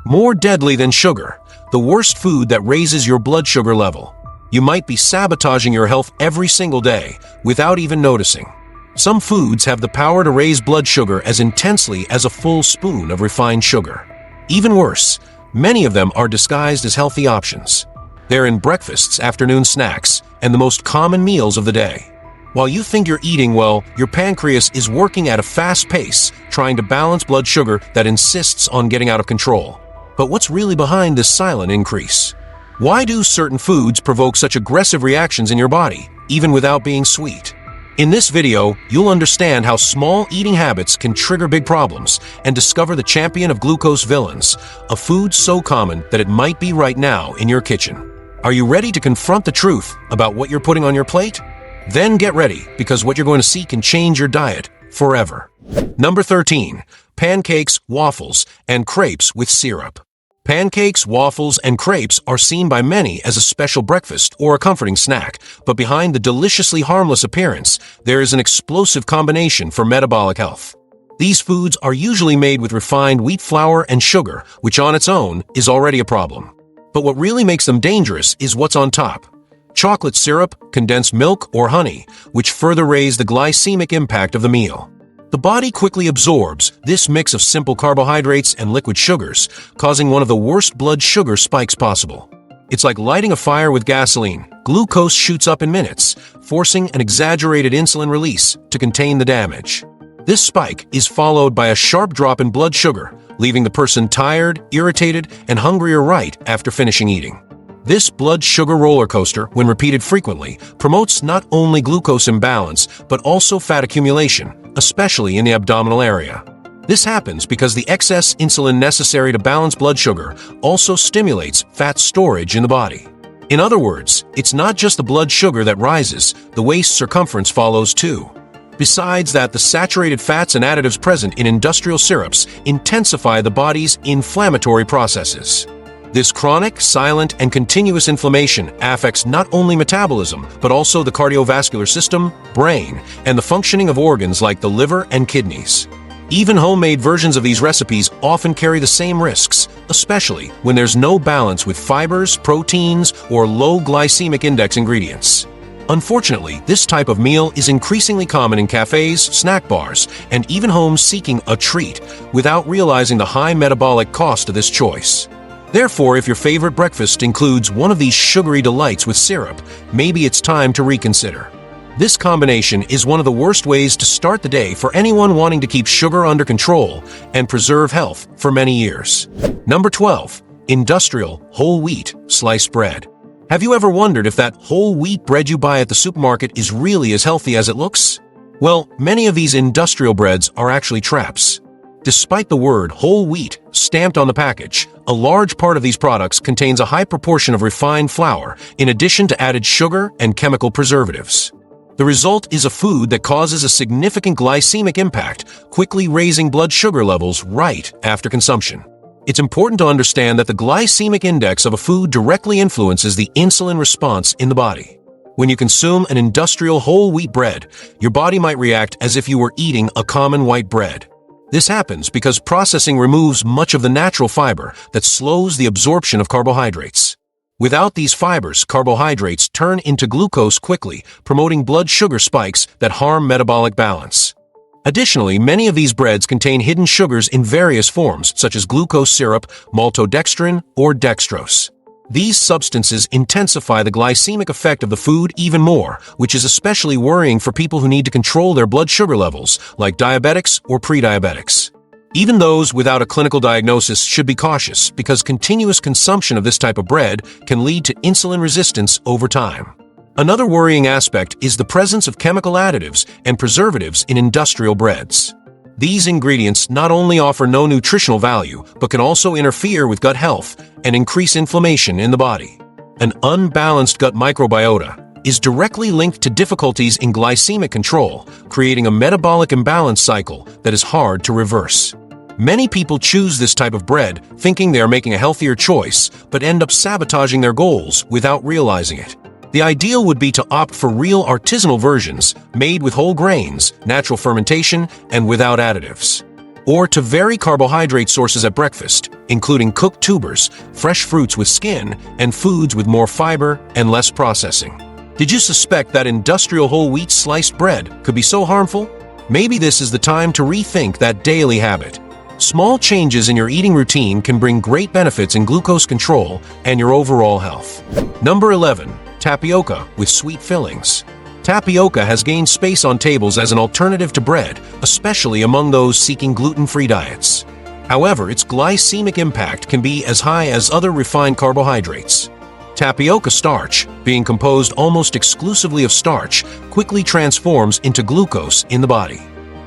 More deadly than sugar, the worst food that raises your blood sugar level. You might be sabotaging your health every single day without even noticing. Some foods have the power to raise blood sugar as intensely as a full spoon of refined sugar. Even worse, many of them are disguised as healthy options. They're in breakfasts, afternoon snacks, and the most common meals of the day. While you think you're eating well, your pancreas is working at a fast pace, trying to balance blood sugar that insists on getting out of control. But what's really behind this silent increase? Why do certain foods provoke such aggressive reactions in your body, even without being sweet? In this video, you'll understand how small eating habits can trigger big problems and discover the champion of glucose villains, a food so common that it might be right now in your kitchen. Are you ready to confront the truth about what you're putting on your plate? Then get ready, because what you're going to see can change your diet forever. Number 13. Pancakes, waffles, and crepes with syrup. Pancakes, waffles, and crepes are seen by many as a special breakfast or a comforting snack, but behind the deliciously harmless appearance, there is an explosive combination for metabolic health. These foods are usually made with refined wheat flour and sugar, which on its own is already a problem. But what really makes them dangerous is what's on top. Chocolate syrup, condensed milk, or honey, which further raise the glycemic impact of the meal. The body quickly absorbs this mix of simple carbohydrates and liquid sugars, causing one of the worst blood sugar spikes possible. It's like lighting a fire with gasoline. Glucose shoots up in minutes, forcing an exaggerated insulin release to contain the damage. This spike is followed by a sharp drop in blood sugar, leaving the person tired, irritated, and hungrier right after finishing eating. This blood sugar roller coaster, when repeated frequently, promotes not only glucose imbalance, but also fat accumulation, especially in the abdominal area. This happens because the excess insulin necessary to balance blood sugar also stimulates fat storage in the body. In other words, it's not just the blood sugar that rises, the waist circumference follows too. Besides that, the saturated fats and additives present in industrial syrups intensify the body's inflammatory processes. This chronic, silent, and continuous inflammation affects not only metabolism, but also the cardiovascular system, brain, and the functioning of organs like the liver and kidneys. Even homemade versions of these recipes often carry the same risks, especially when there's no balance with fibers, proteins, or low glycemic index ingredients. Unfortunately, this type of meal is increasingly common in cafes, snack bars, and even homes seeking a treat without realizing the high metabolic cost of this choice. Therefore, if your favorite breakfast includes one of these sugary delights with syrup, maybe it's time to reconsider. This combination is one of the worst ways to start the day for anyone wanting to keep sugar under control and preserve health for many years. Number 12. Industrial whole wheat sliced bread. Have you ever wondered if that whole wheat bread you buy at the supermarket is really as healthy as it looks? Well, many of these industrial breads are actually traps. Despite the word whole wheat stamped on the package, a large part of these products contains a high proportion of refined flour, in addition to added sugar and chemical preservatives. The result is a food that causes a significant glycemic impact, quickly raising blood sugar levels right after consumption. It's important to understand that the glycemic index of a food directly influences the insulin response in the body. When you consume an industrial whole wheat bread, your body might react as if you were eating a common white bread. This happens because processing removes much of the natural fiber that slows the absorption of carbohydrates. Without these fibers, carbohydrates turn into glucose quickly, promoting blood sugar spikes that harm metabolic balance. Additionally, many of these breads contain hidden sugars in various forms, such as glucose syrup, maltodextrin, or dextrose. These substances intensify the glycemic effect of the food even more, which is especially worrying for people who need to control their blood sugar levels, like diabetics or pre-diabetics. Even those without a clinical diagnosis should be cautious, because continuous consumption of this type of bread can lead to insulin resistance over time. Another worrying aspect is the presence of chemical additives and preservatives in industrial breads. These ingredients not only offer no nutritional value, but can also interfere with gut health and increase inflammation in the body. An unbalanced gut microbiota is directly linked to difficulties in glycemic control, creating a metabolic imbalance cycle that is hard to reverse. Many people choose this type of bread thinking they are making a healthier choice, but end up sabotaging their goals without realizing it. The ideal would be to opt for real artisanal versions, made with whole grains, natural fermentation, and without additives. or to vary carbohydrate sources at breakfast, including cooked tubers, fresh fruits with skin, and foods with more fiber and less processing. Did you suspect that industrial whole wheat sliced bread could be so harmful? Maybe this is the time to rethink that daily habit. Small changes in your eating routine can bring great benefits in glucose control and your overall health. Number 11. Tapioca with sweet fillings. Tapioca has gained space on tables as an alternative to bread, especially among those seeking gluten-free diets. However, its glycemic impact can be as high as other refined carbohydrates. Tapioca starch, being composed almost exclusively of starch, quickly transforms into glucose in the body.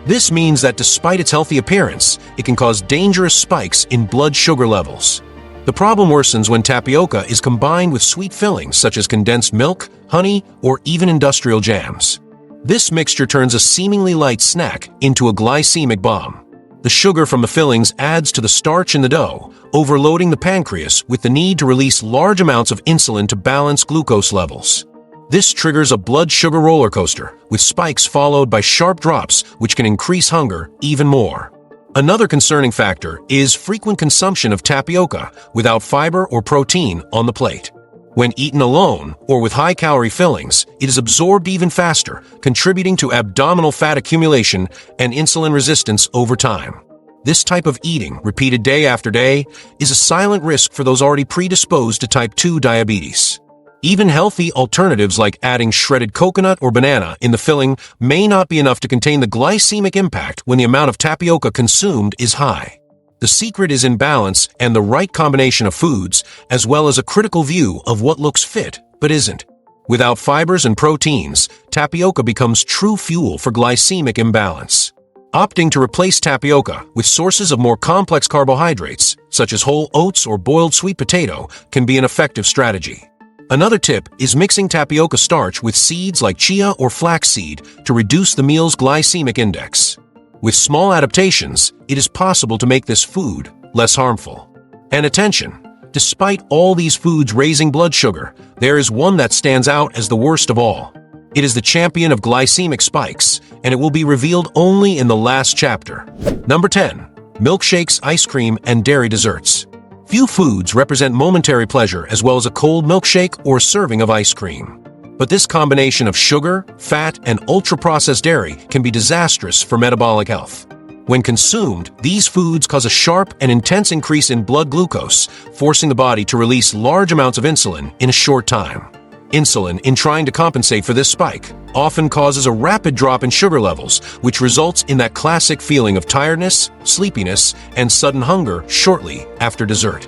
This means that despite its healthy appearance, it can cause dangerous spikes in blood sugar levels. The problem worsens when tapioca is combined with sweet fillings such as condensed milk, honey, or even industrial jams. This mixture turns a seemingly light snack into a glycemic bomb. The sugar from the fillings adds to the starch in the dough, overloading the pancreas with the need to release large amounts of insulin to balance glucose levels. This triggers a blood sugar roller coaster, with spikes followed by sharp drops which can increase hunger even more. Another concerning factor is frequent consumption of tapioca without fiber or protein on the plate. When eaten alone or with high-calorie fillings, it is absorbed even faster, contributing to abdominal fat accumulation and insulin resistance over time. This type of eating, repeated day after day, is a silent risk for those already predisposed to type 2 diabetes. Even healthy alternatives like adding shredded coconut or banana in the filling may not be enough to contain the glycemic impact when the amount of tapioca consumed is high. The secret is in balance and the right combination of foods, as well as a critical view of what looks fit but isn't. Without fibers and proteins, tapioca becomes true fuel for glycemic imbalance. Opting to replace tapioca with sources of more complex carbohydrates, such as whole oats or boiled sweet potato, can be an effective strategy. Another tip is mixing tapioca starch with seeds like chia or flaxseed to reduce the meal's glycemic index. With small adaptations, it is possible to make this food less harmful. And attention, despite all these foods raising blood sugar, there is one that stands out as the worst of all. It is the champion of glycemic spikes, and it will be revealed only in the last chapter. Number 10. Milkshakes, ice cream, and dairy desserts. Few foods represent momentary pleasure as well as a cold milkshake or a serving of ice cream. But this combination of sugar, fat, and ultra-processed dairy can be disastrous for metabolic health. When consumed, these foods cause a sharp and intense increase in blood glucose, forcing the body to release large amounts of insulin in a short time. Insulin, in trying to compensate for this spike, often causes a rapid drop in sugar levels, which results in that classic feeling of tiredness, sleepiness, and sudden hunger shortly after dessert.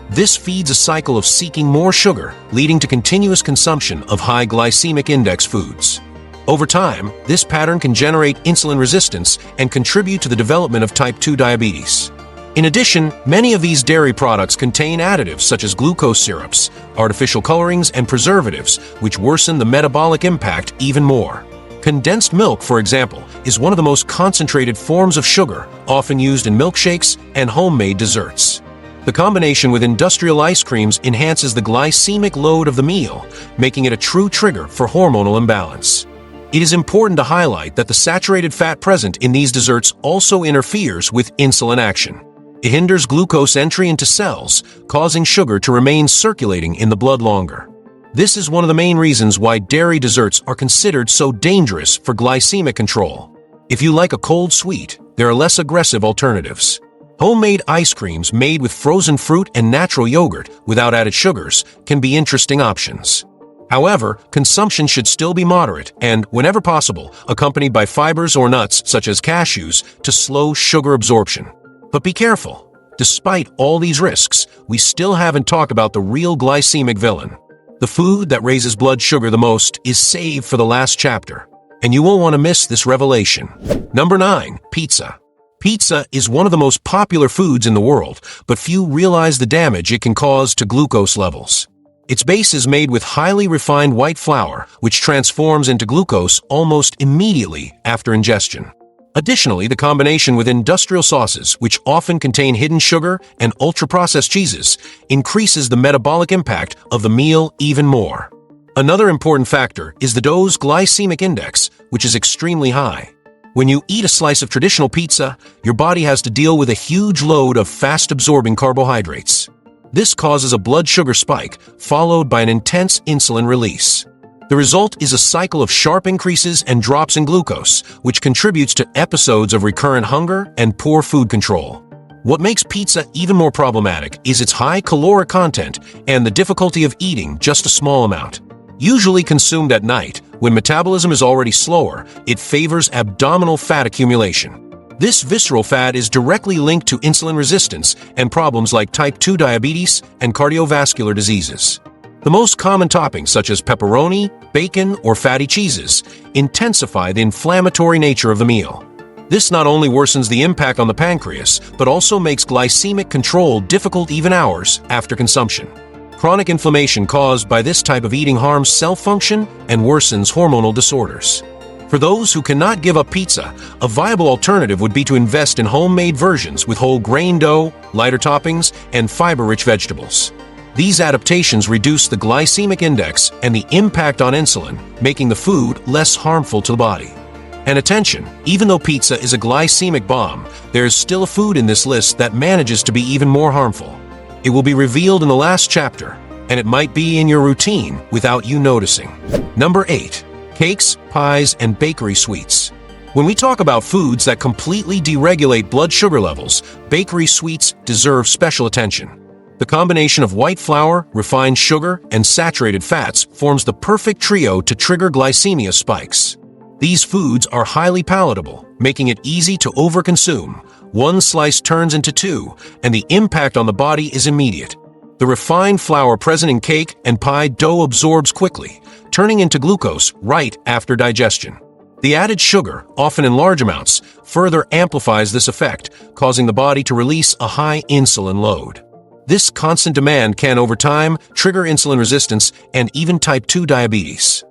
This feeds a cycle of seeking more sugar, leading to continuous consumption of high glycemic index foods. Over time, this pattern can generate insulin resistance and contribute to the development of type 2 diabetes. In addition, many of these dairy products contain additives such as glucose syrups, artificial colorings, and preservatives, which worsen the metabolic impact even more. Condensed milk, for example, is one of the most concentrated forms of sugar, often used in milkshakes and homemade desserts. The combination with industrial ice creams enhances the glycemic load of the meal, making it a true trigger for hormonal imbalance. It is important to highlight that the saturated fat present in these desserts also interferes with insulin action. It hinders glucose entry into cells, causing sugar to remain circulating in the blood longer. This is one of the main reasons why dairy desserts are considered so dangerous for glycemic control. If you like a cold sweet, there are less aggressive alternatives. Homemade ice creams made with frozen fruit and natural yogurt without added sugars can be interesting options. However, consumption should still be moderate and, whenever possible, accompanied by fibers or nuts such as cashews to slow sugar absorption. But be careful. Despite all these risks, we still haven't talked about the real glycemic villain. The food that raises blood sugar the most is saved for the last chapter, and you won't want to miss this revelation. Number 9. Pizza. Pizza is one of the most popular foods in the world, but few realize the damage it can cause to glucose levels. Its base is made with highly refined white flour, which transforms into glucose almost immediately after ingestion. Additionally, the combination with industrial sauces, which often contain hidden sugar and ultra-processed cheeses, increases the metabolic impact of the meal even more. Another important factor is the dough's glycemic index, which is extremely high. When you eat a slice of traditional pizza, your body has to deal with a huge load of fast-absorbing carbohydrates. This causes a blood sugar spike, followed by an intense insulin release. The result is a cycle of sharp increases and drops in glucose, which contributes to episodes of recurrent hunger and poor food control. What makes pizza even more problematic is its high caloric content and the difficulty of eating just a small amount. Usually consumed at night, when metabolism is already slower, it favors abdominal fat accumulation. This visceral fat is directly linked to insulin resistance and problems like type 2 diabetes and cardiovascular diseases. The most common toppings, such as pepperoni, bacon, or fatty cheeses, intensify the inflammatory nature of the meal. This not only worsens the impact on the pancreas, but also makes glycemic control difficult even hours after consumption. Chronic inflammation caused by this type of eating harms cell function and worsens hormonal disorders. For those who cannot give up pizza, a viable alternative would be to invest in homemade versions with whole grain dough, lighter toppings, and fiber-rich vegetables. These adaptations reduce the glycemic index and the impact on insulin, making the food less harmful to the body. And attention, even though pizza is a glycemic bomb, there is still a food in this list that manages to be even more harmful. It will be revealed in the last chapter, and it might be in your routine without you noticing. Number 8. Cakes, pies, and bakery sweets. When we talk about foods that completely deregulate blood sugar levels, bakery sweets deserve special attention. The combination of white flour, refined sugar, and saturated fats forms the perfect trio to trigger glycemia spikes. These foods are highly palatable, making it easy to overconsume. One slice turns into two, and the impact on the body is immediate. The refined flour present in cake and pie dough absorbs quickly, turning into glucose right after digestion. The added sugar, often in large amounts, further amplifies this effect, causing the body to release a high insulin load. This constant demand can, over time, trigger insulin resistance and even type 2 diabetes.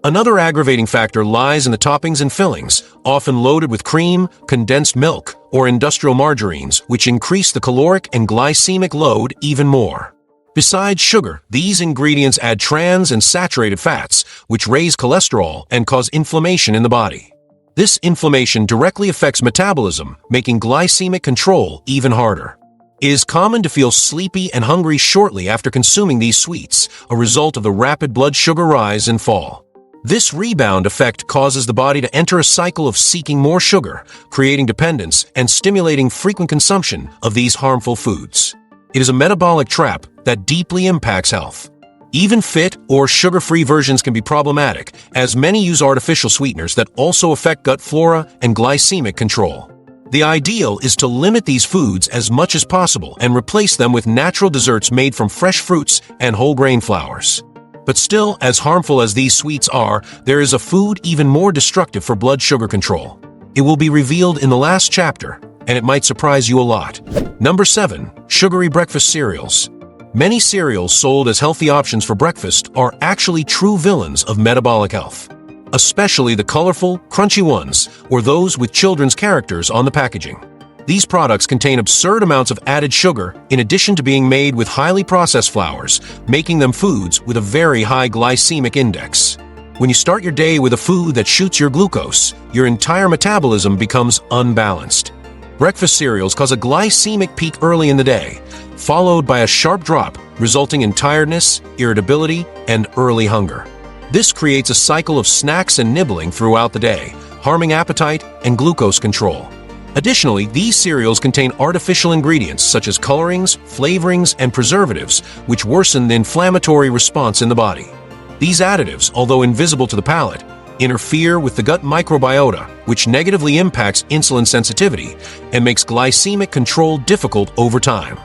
Another aggravating factor lies in the toppings and fillings, often loaded with cream, condensed milk, or industrial margarines, which increase the caloric and glycemic load even more. Besides sugar, these ingredients add trans and saturated fats, which raise cholesterol and cause inflammation in the body. This inflammation directly affects metabolism, making glycemic control even harder. It is common to feel sleepy and hungry shortly after consuming these sweets, a result of the rapid blood sugar rise and fall. This rebound effect causes the body to enter a cycle of seeking more sugar, creating dependence and stimulating frequent consumption of these harmful foods. It is a metabolic trap that deeply impacts health. Even fit or sugar-free versions can be problematic, as many use artificial sweeteners that also affect gut flora and glycemic control. The ideal is to limit these foods as much as possible and replace them with natural desserts made from fresh fruits and whole grain flours. But still, as harmful as these sweets are, there is a food even more destructive for blood sugar control. It will be revealed in the last chapter, and it might surprise you a lot. Number 7. Sugary breakfast cereals. Many cereals sold as healthy options for breakfast are actually true villains of metabolic health, especially the colorful, crunchy ones, or those with children's characters on the packaging. These products contain absurd amounts of added sugar in addition to being made with highly processed flours, making them foods with a very high glycemic index. When you start your day with a food that shoots your glucose, your entire metabolism becomes unbalanced. Breakfast cereals cause a glycemic peak early in the day, followed by a sharp drop, resulting in tiredness, irritability, and early hunger. This creates a cycle of snacks and nibbling throughout the day, harming appetite and glucose control. Additionally, these cereals contain artificial ingredients such as colorings, flavorings, and preservatives, which worsen the inflammatory response in the body. These additives, although invisible to the palate, interfere with the gut microbiota, which negatively impacts insulin sensitivity and makes glycemic control difficult over time.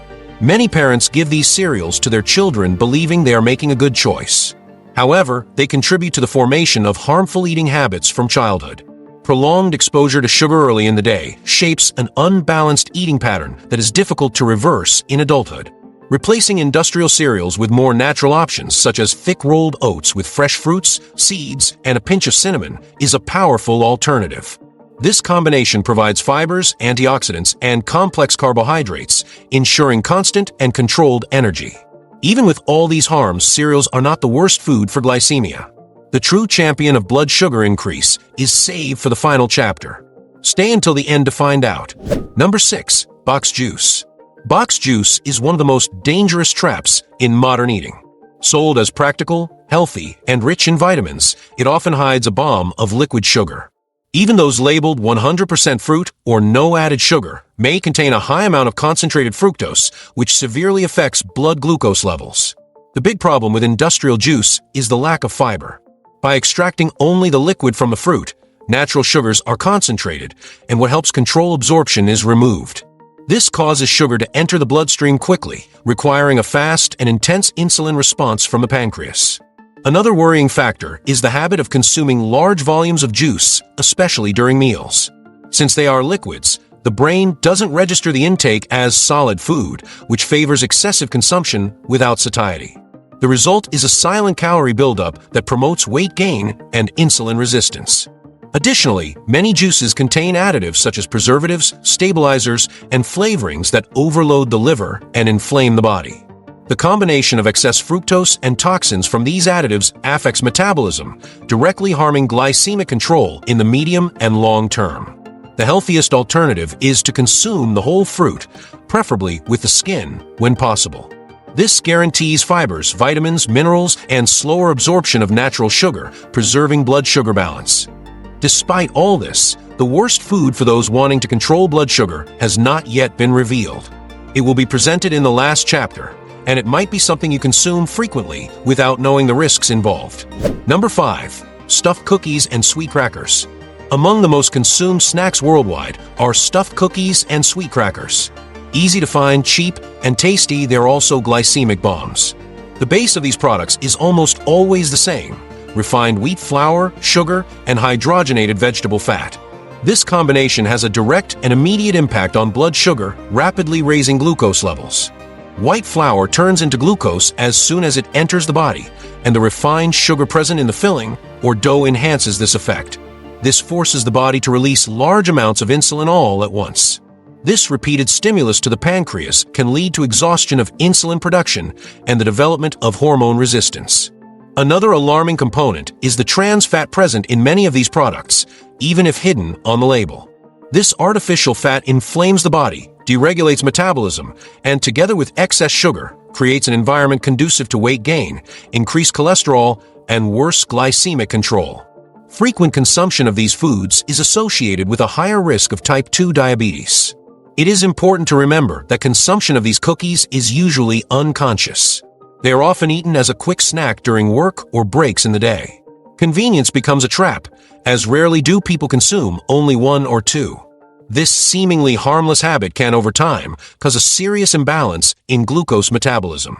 Many parents give these cereals to their children believing they are making a good choice. However, they contribute to the formation of harmful eating habits from childhood. Prolonged exposure to sugar early in the day shapes an unbalanced eating pattern that is difficult to reverse in adulthood. Replacing industrial cereals with more natural options such as thick-rolled oats with fresh fruits, seeds, and a pinch of cinnamon is a powerful alternative. This combination provides fibers, antioxidants, and complex carbohydrates, ensuring constant and controlled energy. Even with all these harms, cereals are not the worst food for glycemia. The true champion of blood sugar increase is saved for the final chapter. Stay until the end to find out. Number 6. Box juice. Box juice is one of the most dangerous traps in modern eating. Sold as practical, healthy, and rich in vitamins, it often hides a bomb of liquid sugar. Even those labeled 100% fruit or no added sugar may contain a high amount of concentrated fructose, which severely affects blood glucose levels. The big problem with industrial juice is the lack of fiber. By extracting only the liquid from the fruit, natural sugars are concentrated, and what helps control absorption is removed. This causes sugar to enter the bloodstream quickly, requiring a fast and intense insulin response from the pancreas. Another worrying factor is the habit of consuming large volumes of juice, especially during meals. Since they are liquids, the brain doesn't register the intake as solid food, which favors excessive consumption without satiety. The result is a silent calorie buildup that promotes weight gain and insulin resistance. Additionally, many juices contain additives such as preservatives, stabilizers, and flavorings that overload the liver and inflame the body. The combination of excess fructose and toxins from these additives affects metabolism, directly harming glycemic control in the medium and long term. The healthiest alternative is to consume the whole fruit, preferably with the skin, when possible. This guarantees fibers, vitamins, minerals, and slower absorption of natural sugar, preserving blood sugar balance. Despite all this, the worst food for those wanting to control blood sugar has not yet been revealed. It will be presented in the last chapter, and it might be something you consume frequently without knowing the risks involved. Number 5. Stuffed cookies and sweet crackers. Among the most consumed snacks worldwide are stuffed cookies and sweet crackers. Easy to find, cheap, and tasty, they're also glycemic bombs. The base of these products is almost always the same: refined wheat flour, sugar, and hydrogenated vegetable fat. This combination has a direct and immediate impact on blood sugar, rapidly raising glucose levels. White flour turns into glucose as soon as it enters the body, and the refined sugar present in the filling, or dough, enhances this effect. This forces the body to release large amounts of insulin all at once. This repeated stimulus to the pancreas can lead to exhaustion of insulin production and the development of hormone resistance. Another alarming component is the trans fat present in many of these products, even if hidden on the label. This artificial fat inflames the body, deregulates metabolism, and together with excess sugar, creates an environment conducive to weight gain, increased cholesterol, and worse glycemic control. Frequent consumption of these foods is associated with a higher risk of type 2 diabetes. It is important to remember that consumption of these cookies is usually unconscious. They are often eaten as a quick snack during work or breaks in the day. Convenience becomes a trap, as rarely do people consume only one or two. This seemingly harmless habit can, over time, cause a serious imbalance in glucose metabolism.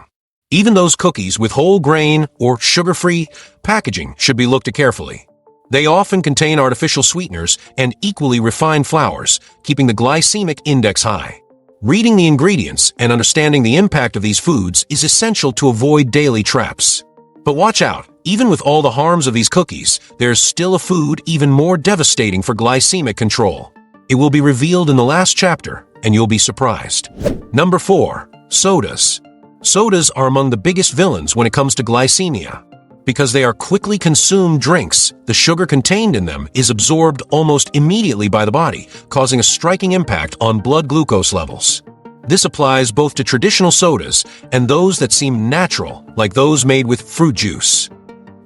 Even those cookies with whole grain or sugar-free packaging should be looked at carefully. They often contain artificial sweeteners and equally refined flours, keeping the glycemic index high. Reading the ingredients and understanding the impact of these foods is essential to avoid daily traps. But watch out, even with all the harms of these cookies, there's still a food even more devastating for glycemic control. It will be revealed in the last chapter, and you'll be surprised. Number 4. Sodas. Sodas are among the biggest villains when it comes to glycemia. Because they are quickly consumed drinks, the sugar contained in them is absorbed almost immediately by the body, causing a striking impact on blood glucose levels. This applies both to traditional sodas and those that seem natural, like those made with fruit juice.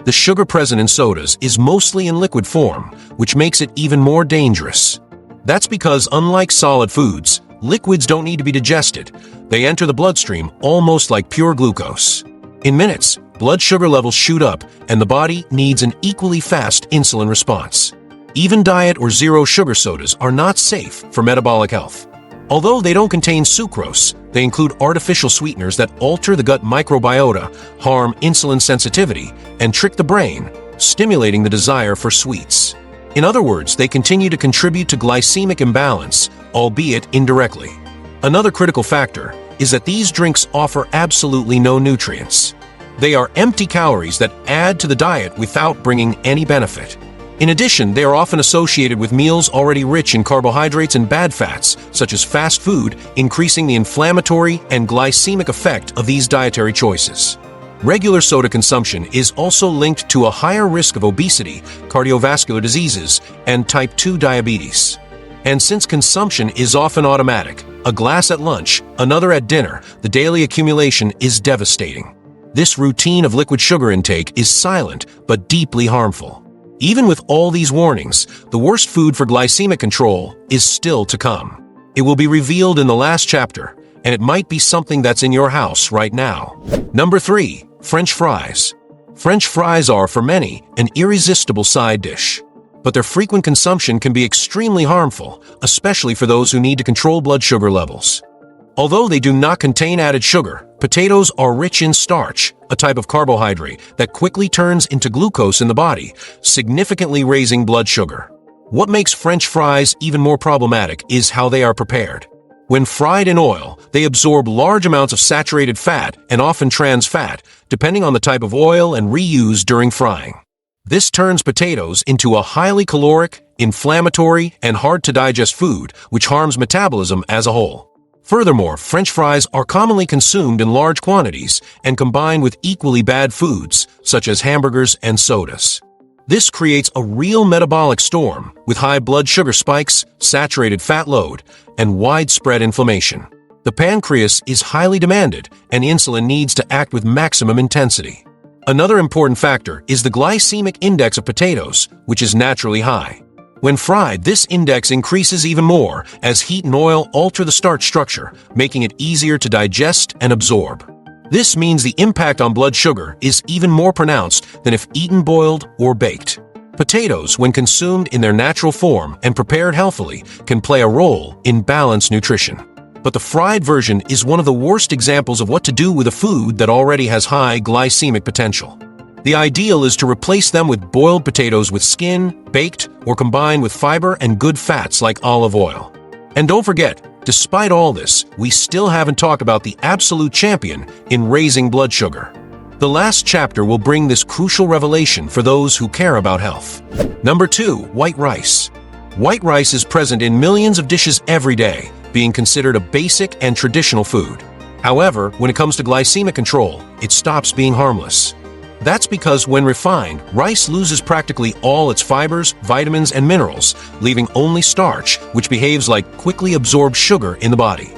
The sugar present in sodas is mostly in liquid form, which makes it even more dangerous. That's because, unlike solid foods, liquids don't need to be digested. They enter the bloodstream almost like pure glucose. In minutes, blood sugar levels shoot up, and the body needs an equally fast insulin response. Even diet or zero-sugar sodas are not safe for metabolic health. Although they don't contain sucrose, they include artificial sweeteners that alter the gut microbiota, harm insulin sensitivity, and trick the brain, stimulating the desire for sweets. In other words, they continue to contribute to glycemic imbalance, albeit indirectly. Another critical factor is that these drinks offer absolutely no nutrients. They are empty calories that add to the diet without bringing any benefit. In addition, they are often associated with meals already rich in carbohydrates and bad fats, such as fast food, increasing the inflammatory and glycemic effect of these dietary choices. Regular soda consumption is also linked to a higher risk of obesity, cardiovascular diseases, and type 2 diabetes. And since consumption is often automatic, a glass at lunch, another at dinner, the daily accumulation is devastating. This routine of liquid sugar intake is silent but deeply harmful. Even with all these warnings, the worst food for glycemic control is still to come. It will be revealed in the last chapter, and it might be something that's in your house right now. Number 3. French fries. French fries are, for many, an irresistible side dish. But their frequent consumption can be extremely harmful, especially for those who need to control blood sugar levels. Although they do not contain added sugar, potatoes are rich in starch, a type of carbohydrate that quickly turns into glucose in the body, significantly raising blood sugar. What makes French fries even more problematic is how they are prepared. When fried in oil, they absorb large amounts of saturated fat and often trans fat, depending on the type of oil, and reused during frying. This turns potatoes into a highly caloric, inflammatory, and hard-to-digest food, which harms metabolism as a whole. Furthermore, French fries are commonly consumed in large quantities and combined with equally bad foods, such as hamburgers and sodas. This creates a real metabolic storm with high blood sugar spikes, saturated fat load, and widespread inflammation. The pancreas is highly demanded, and insulin needs to act with maximum intensity. Another important factor is the glycemic index of potatoes, which is naturally high. When fried, this index increases even more as heat and oil alter the starch structure, making it easier to digest and absorb. This means the impact on blood sugar is even more pronounced than if eaten boiled or baked. Potatoes, when consumed in their natural form and prepared healthily, can play a role in balanced nutrition. But the fried version is one of the worst examples of what to do with a food that already has high glycemic potential. The ideal is to replace them with boiled potatoes with skin, baked, or combined with fiber and good fats like olive oil. And don't forget, despite all this, we still haven't talked about the absolute champion in raising blood sugar. The last chapter will bring this crucial revelation for those who care about health. Number 2. White rice. White rice is present in millions of dishes every day, being considered a basic and traditional food. However, when it comes to glycemic control, it stops being harmless. That's because when refined, rice loses practically all its fibers, vitamins, and minerals, leaving only starch, which behaves like quickly absorbed sugar in the body.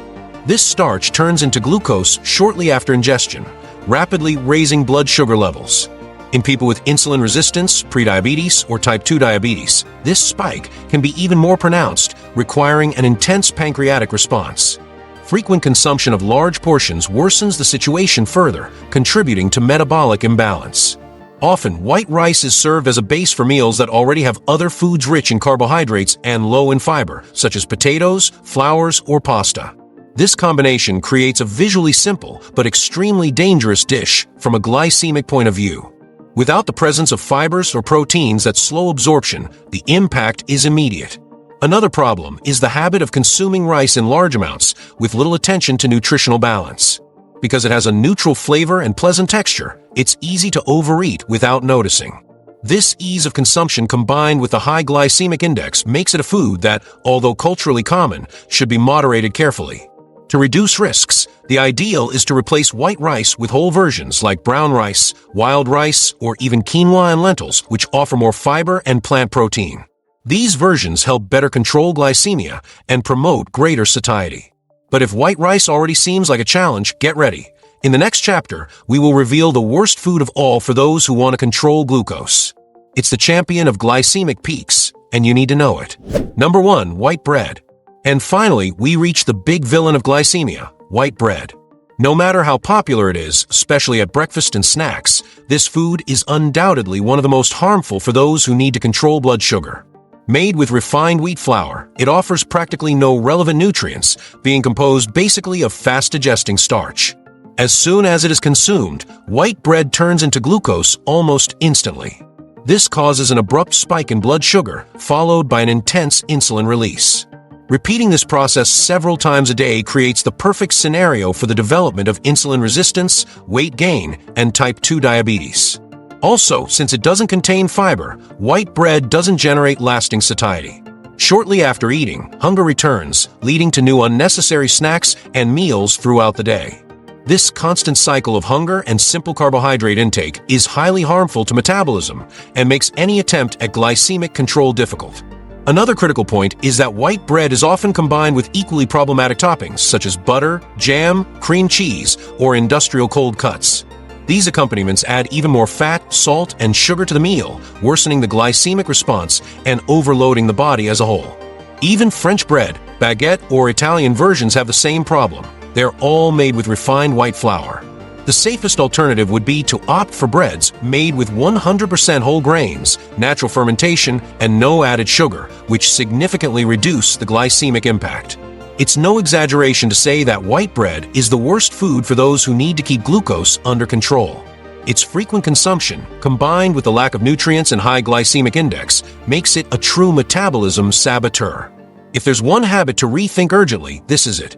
This starch turns into glucose shortly after ingestion, rapidly raising blood sugar levels. In people with insulin resistance, prediabetes, or type 2 diabetes, this spike can be even more pronounced, requiring an intense pancreatic response. Frequent consumption of large portions worsens the situation further, contributing to metabolic imbalance. Often, white rice is served as a base for meals that already have other foods rich in carbohydrates and low in fiber, such as potatoes, flours, or pasta. This combination creates a visually simple but extremely dangerous dish from a glycemic point of view. Without the presence of fibers or proteins that slow absorption, the impact is immediate. Another problem is the habit of consuming rice in large amounts with little attention to nutritional balance. Because it has a neutral flavor and pleasant texture, it's easy to overeat without noticing. This ease of consumption combined with a high glycemic index makes it a food that, although culturally common, should be moderated carefully. To reduce risks, the ideal is to replace white rice with whole versions like brown rice, wild rice, or even quinoa and lentils, which offer more fiber and plant protein. These versions help better control glycemia and promote greater satiety. But if white rice already seems like a challenge, get ready. In the next chapter, we will reveal the worst food of all for those who want to control glucose. It's the champion of glycemic peaks, and you need to know it. Number 1. White bread. And finally, we reach the big villain of glycemia, white bread. No matter how popular it is, especially at breakfast and snacks, this food is undoubtedly one of the most harmful for those who need to control blood sugar. Made with refined wheat flour, it offers practically no relevant nutrients, being composed basically of fast-digesting starch. As soon as it is consumed, white bread turns into glucose almost instantly. This causes an abrupt spike in blood sugar, followed by an intense insulin release. Repeating this process several times a day creates the perfect scenario for the development of insulin resistance, weight gain, and type 2 diabetes. Also, since it doesn't contain fiber, white bread doesn't generate lasting satiety. Shortly after eating, hunger returns, leading to new unnecessary snacks and meals throughout the day. This constant cycle of hunger and simple carbohydrate intake is highly harmful to metabolism and makes any attempt at glycemic control difficult. Another critical point is that white bread is often combined with equally problematic toppings such as butter, jam, cream cheese, or industrial cold cuts. These accompaniments add even more fat, salt, and sugar to the meal, worsening the glycemic response and overloading the body as a whole. Even French bread, baguette, or Italian versions have the same problem. They're all made with refined white flour. The safest alternative would be to opt for breads made with 100% whole grains, natural fermentation, and no added sugar, which significantly reduce the glycemic impact. It's no exaggeration to say that white bread is the worst food for those who need to keep glucose under control. Its frequent consumption, combined with the lack of nutrients and high glycemic index, makes it a true metabolism saboteur. If there's one habit to rethink urgently, this is it.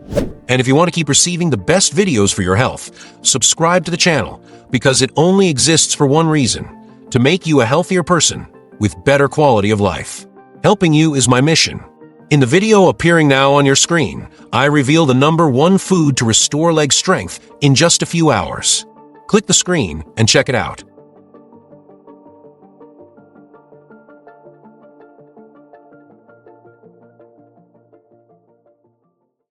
And if you want to keep receiving the best videos for your health, subscribe to the channel, because it only exists for one reason: to make you a healthier person with better quality of life. Helping you is my mission. In the video appearing now on your screen, I reveal the #1 food to restore leg strength in just a few hours. Click the screen and check it out.